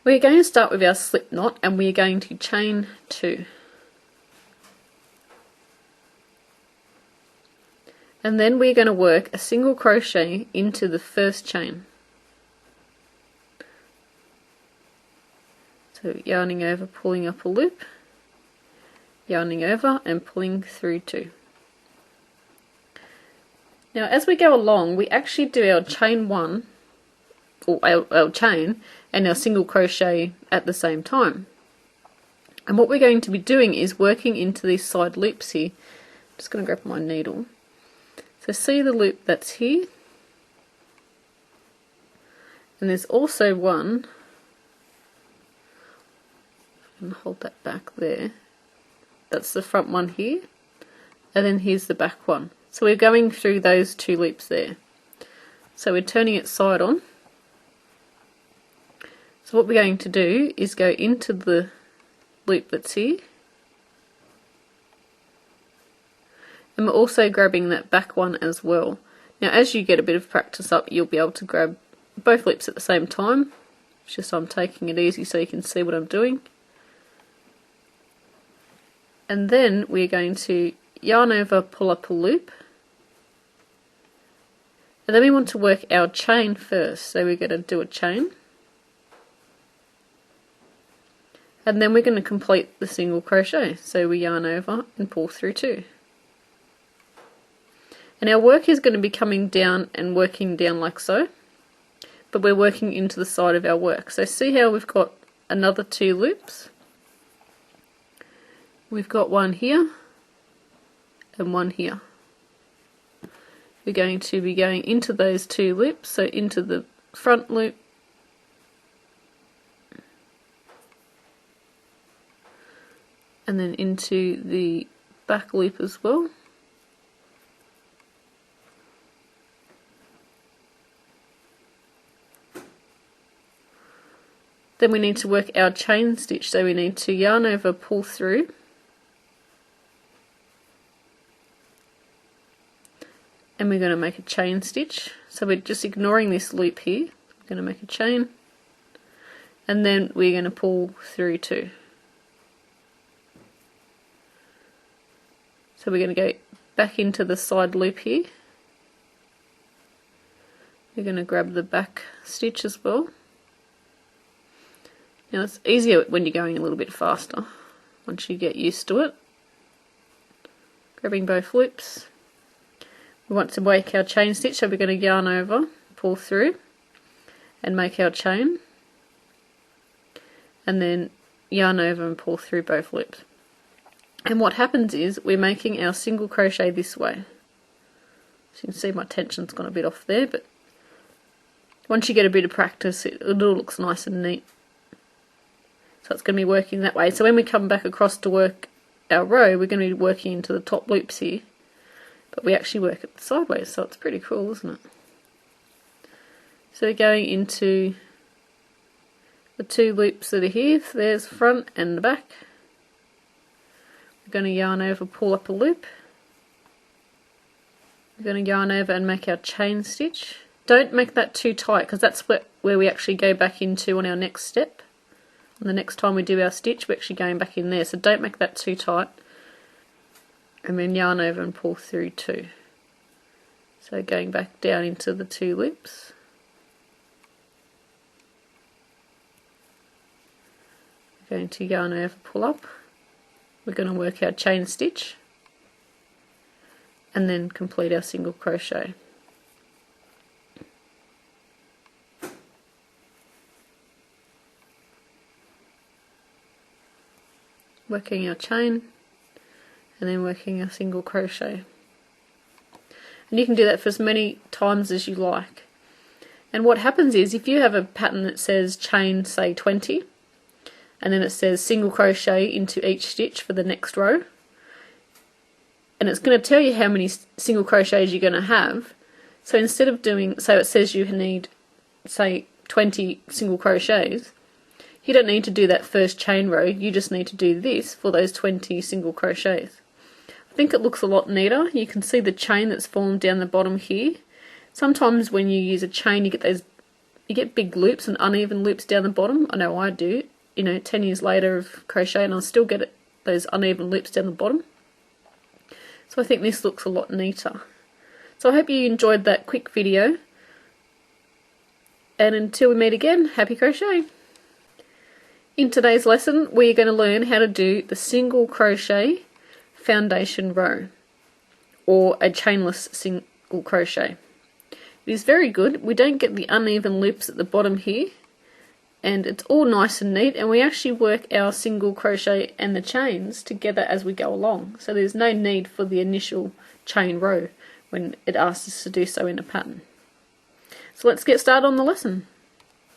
We're going to start with our slip knot and we're going to chain 2. And then we're going to work a single crochet into the first chain. So yarning over, pulling up a loop, yarning over and pulling through 2. Now as we go along, we actually do our chain 1, or our chain, and our single crochet at the same time. And what we're going to be doing is working into these side loops here. I'm just going to grab my needle. So see the loop that's here, and there's also one, and hold that back there, that's the front one here, and then here's the back one. So we're going through those 2 loops there. So we're turning it side on. So what we're going to do is go into the loop that's here, and we're also grabbing that back one as well. Now as you get a bit of practice up, you'll be able to grab both loops at the same time. It's just I'm taking it easy so you can see what I'm doing. And then we're going to yarn over, pull up a loop, and then we want to work our chain first. So we're going to do a chain, and then we're going to complete the single crochet. So we yarn over and pull through 2. And our work is going to be coming down and working down like so, but we're working into the side of our work. So see how we've got another 2 loops? We've got one here and one here. We're going to be going into those 2 loops, so into the front loop, and then into the back loop as well. Then we need to work our chain stitch, so we need to yarn over, pull through, and we're going to make a chain stitch. So we're just ignoring this loop here. We're going to make a chain, and then we're going to pull through 2. So we're going to go back into the side loop here. We're going to grab the back stitch as well. Now it's easier when you're going a little bit faster, once you get used to it. Grabbing both loops. We want to make our chain stitch, so we're going to yarn over, pull through, and make our chain. And then yarn over and pull through both loops. And what happens is we're making our single crochet this way. So you can see my tension's gone a bit off there, but once you get a bit of practice, it all looks nice and neat. So it's going to be working that way. So when we come back across to work our row, we're going to be working into the top loops here, but we actually work it sideways, so it's pretty cool, isn't it? So we're going into the 2 loops that are here. There's the front and the back. We're going to yarn over, pull up a loop. We're going to yarn over and make our chain stitch. Don't make that too tight, because that's where we actually go back into on our next step. And the next time we do our stitch, we're actually going back in there, so don't make that too tight. And then yarn over and pull through 2. So going back down into the 2 loops. We're going to yarn over, pull up. We're going to work our chain stitch, and then complete our single crochet. Working our chain, and then working a single crochet. And you can do that for as many times as you like. And what happens is, if you have a pattern that says chain, say 20, and then it says single crochet into each stitch for the next row, and it's going to tell you how many single crochets you're going to have. So instead of doing, so it says you need, say, 20 single crochets, you don't need to do that first chain row, you just need to do this for those 20 single crochets. I think it looks a lot neater. You can see the chain that's formed down the bottom here. Sometimes when you use a chain you get those you get big loops and uneven loops down the bottom. I know I do. 10 years later of crochet, and I still get those uneven loops down the bottom. So I think this looks a lot neater. So I hope you enjoyed that quick video. And until we meet again, happy crocheting! In today's lesson, we're going to learn how to do the single crochet foundation row, or a chainless single crochet. It is very good. We don't get the uneven loops at the bottom here, and it's all nice and neat, and we actually work our single crochet and the chains together as we go along. So there's no need for the initial chain row when it asks us to do so in a pattern. So let's get started on the lesson.